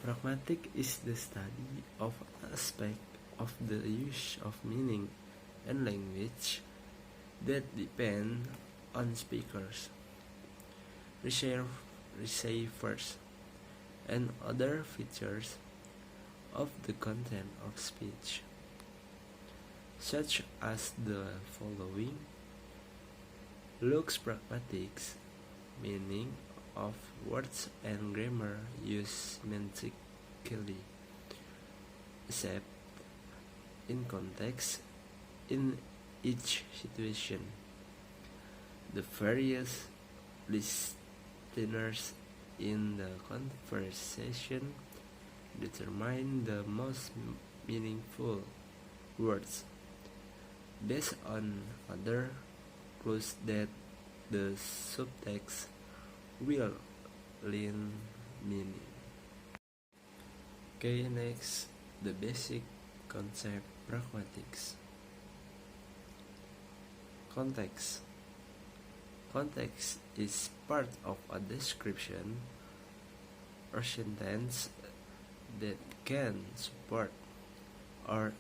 Pragmatic is the study of an aspect of the use of meaning and language that depend on speakers, receivers, and other features of the content of speech, such as the following. Looks pragmatics, meaning of words and grammar used semantically, except in context in each situation. The various listeners in the conversation determine the most meaningful words based on other clues that the subtext will lend meaning. Okay, next, the basic concept pragmatics. Context. Context is part of a description or sentence that can support or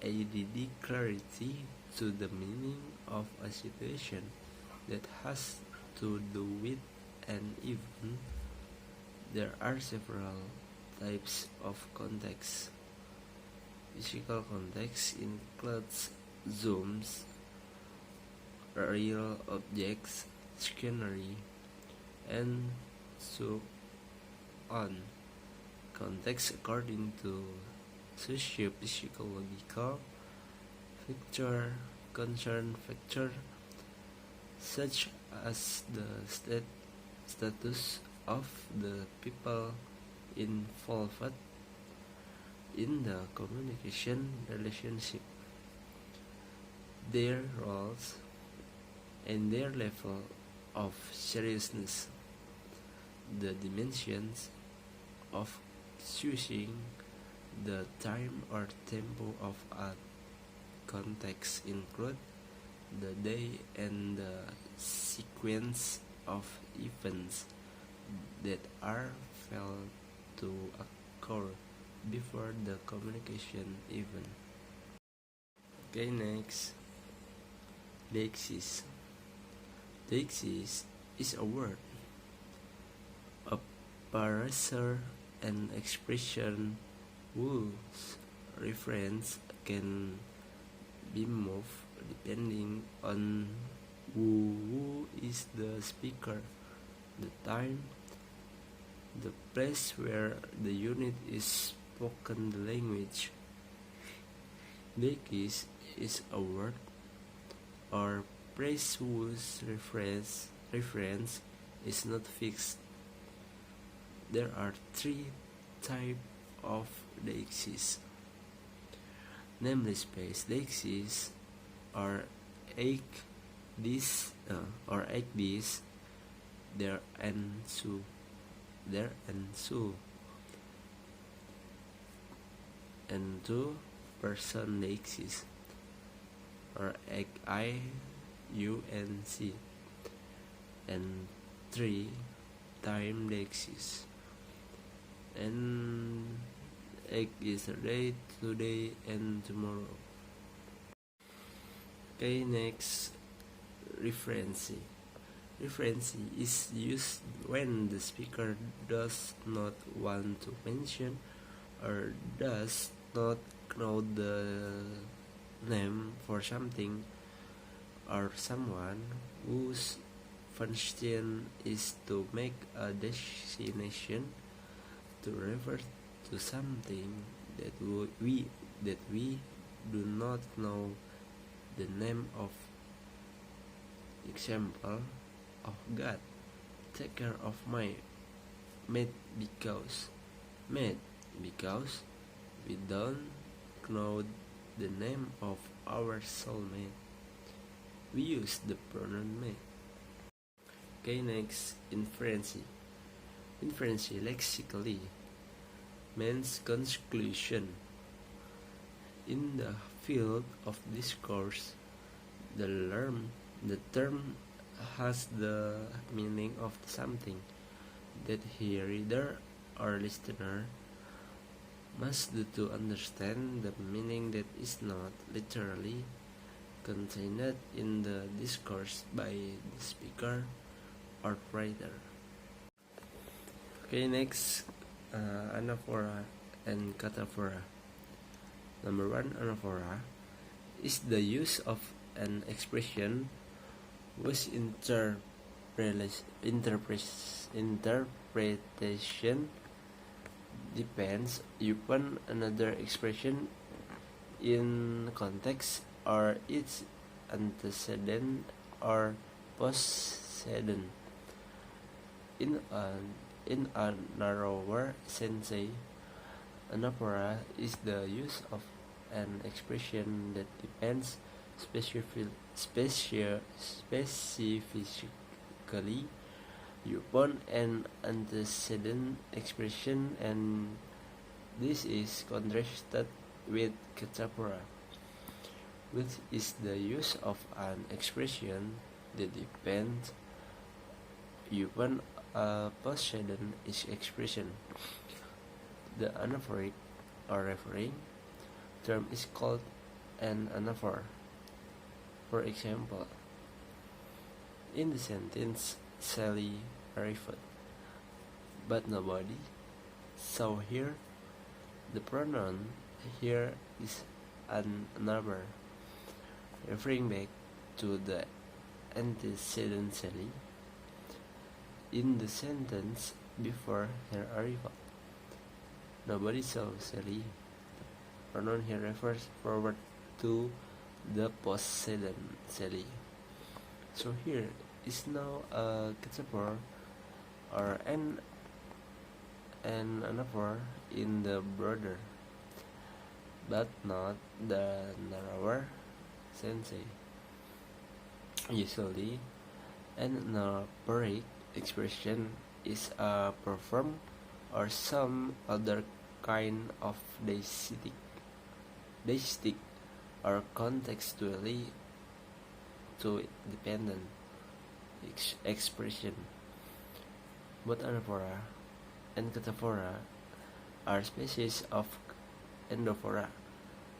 add clarity to the meaning of a situation that has to do with an event. There are several types of context. Physical context includes zooms, real objects, scenery, and so on. Context according to socio-psychological factor concern factor such as the status of the people involved in the communication relationship, their roles, and their level of seriousness. The dimensions of choosing the time or tempo of a context include the day and the sequence of events that are felt to occur before the communication event. Okay, next, deixis. Deixis is a word, a parser, an expression whose reference can be moved depending on who is the speaker, the time, the place where the unit is spoken, the language. Deixis is a word or phrase whose reference is not fixed. There are three types of deixis, namely space deixis, or ek this, there and so, and two person deixis, or ek I U N C, and three time deixis, and ek is day, today, and tomorrow. Okay, next, referency. Referency is used when the speaker does not want to mention or does not know the name for something or someone whose function is to make a destination to refer to something that we do not know the name of. Example of God: take care of my mate because we don't know the name of our soulmate. We use the pronoun mate. Okay, next, inference. Inference lexically means conclusion. In the field of discourse, the term has the meaning of something that the reader or listener must do to understand the meaning that is not literally contained in the discourse by the speaker or writer. Okay, next, Anaphora and Katapura. Number 1, Anaphora is the use of an expression whose interpretation depends upon another expression in context or its antecedent or postcedent. In a narrower sense, anaphora is the use of an expression that depends specifically upon an antecedent expression, and this is contrasted with Katapura, which is the use of an expression that depends upon a postcedent expression. The anaphoric or referring term is called an anaphor. For example, in the sentence, Sally arrived, but nobody saw her. The pronoun here is an another, referring back to the antecedent Sally in the sentence before her arrival. Nobody saw Sally. The pronoun here refers forward to the postcedent Sally. So here is now a Katapura or an anaphor in the broader, but not the narrower sense. Usually, an anaphoric expression is a proverb or some other kind of deistic or contextually to dependent expression. Both anaphora and Katapura are species of endophora,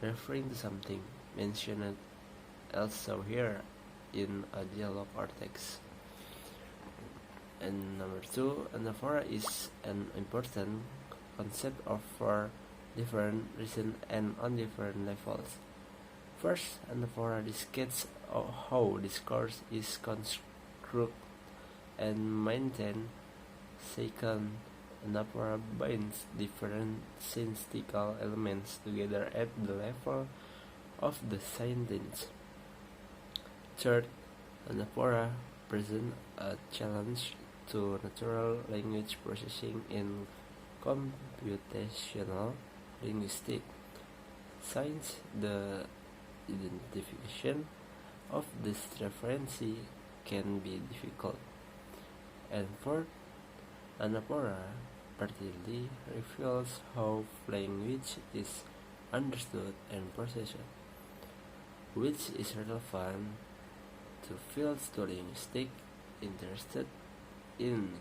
referring to something mentioned also here in a dialogue or text. And number 2, anaphora is an important concept for different reasons and on different levels. First, anaphora describes how discourse is constructed and maintained. Second, anaphora binds different syntaxical elements together at the level of the sentence. Third, anaphora present a challenge to natural language processing in computational linguistics, since the identification of discrepancy can be difficult. And fourth, anaphora partially reveals how language is understood and processed, which is relevant to fields of linguistics interested in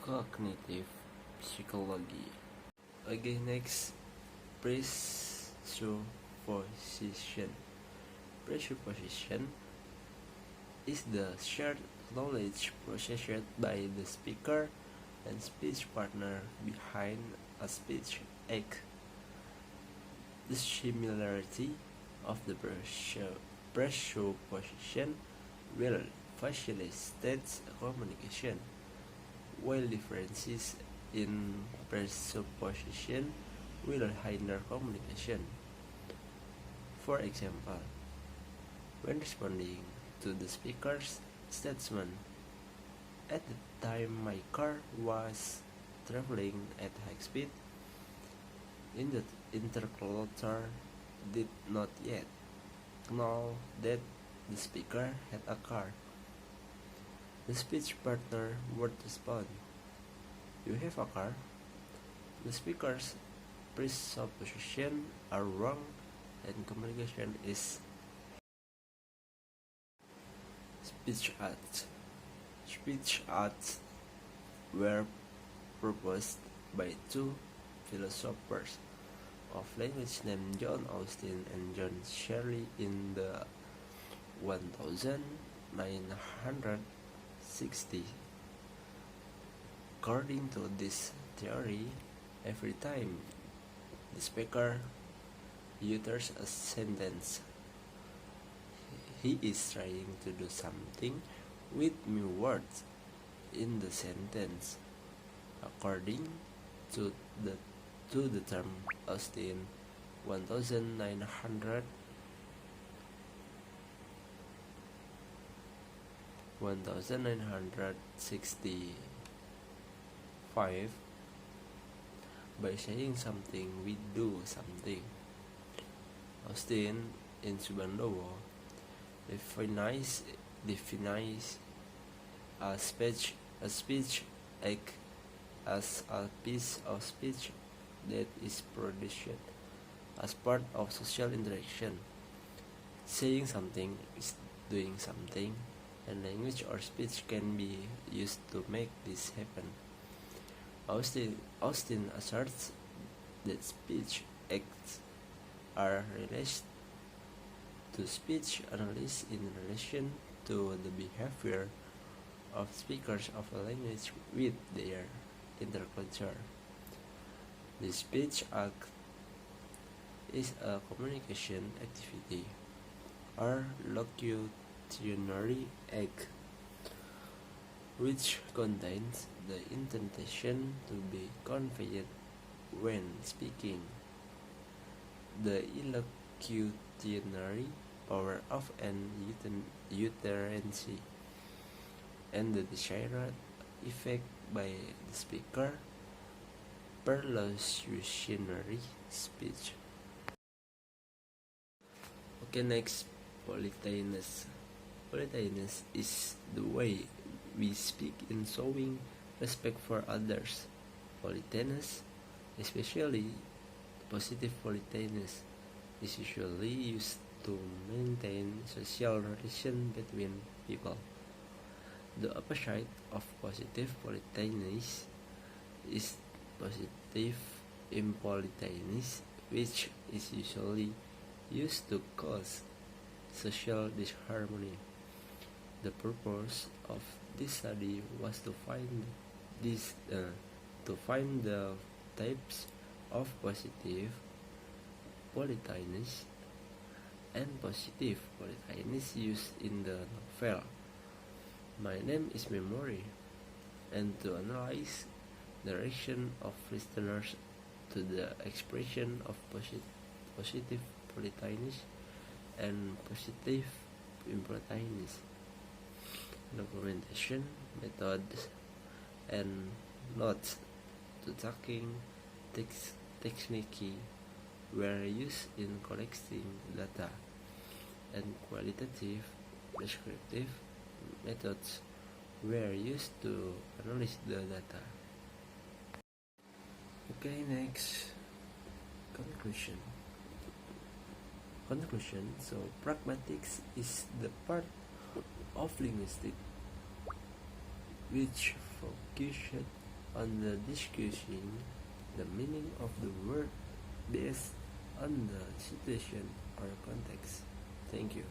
cognitive psychology. Okay, next, presupposition. Presupposition is the shared knowledge processed by the speaker and speech partner behind a speech act. The similarity of the presupposition will facilitate communication, while differences in presupposition will hinder communication. For example, when responding to the speaker's statement, "At the time my car was traveling at high speed," the interlocutor did not yet know that the speaker had a car. The speech partner would respond, "You have a car." The speaker's presuppositions are wrong and communication is speech arts. Speech arts were proposed by two philosophers, of language named John Austin and John Shirley in the 1960. According to this theory, every time the speaker utters a sentence, he is trying to do something with new words in the sentence. According to the term Austin 1965, by saying something we do something. Austin in Subandowo defines a speech act as a piece of speech that is produced as part of social interaction. Saying something is doing something, and language or speech can be used to make this happen. Austin asserts that speech acts are related to speech analysis in relation to the behavior of speakers of a language with their interlocutor. The speech act is a communication activity or locutionary act which contains the intention to be conveyed when speaking. The elocutionary power of an utterancy and the desired effect by the speaker. Perlocutionary speech. Okay, next, politeness. Politeness is the way we speak in showing respect for others. Politeness, especially positive politeness, is usually used to maintain social relations between people. The opposite of positive politeness is positive impoliteness, which is usually used to cause social disharmony. The purpose of this study was to find the types of positive politeness and positive politeness used in the novel. My Name is Memory, and to analyze the reaction of listeners to the expression of positive politeness and positive impoliteness. Documentation, methods, and notes to taking techniques were used in collecting data, and qualitative descriptive methods were used to analyze the data. Okay, next, conclusion. So pragmatics is the part of linguistics which focuses on the discussing the meaning of the word based on the situation or context. Thank you.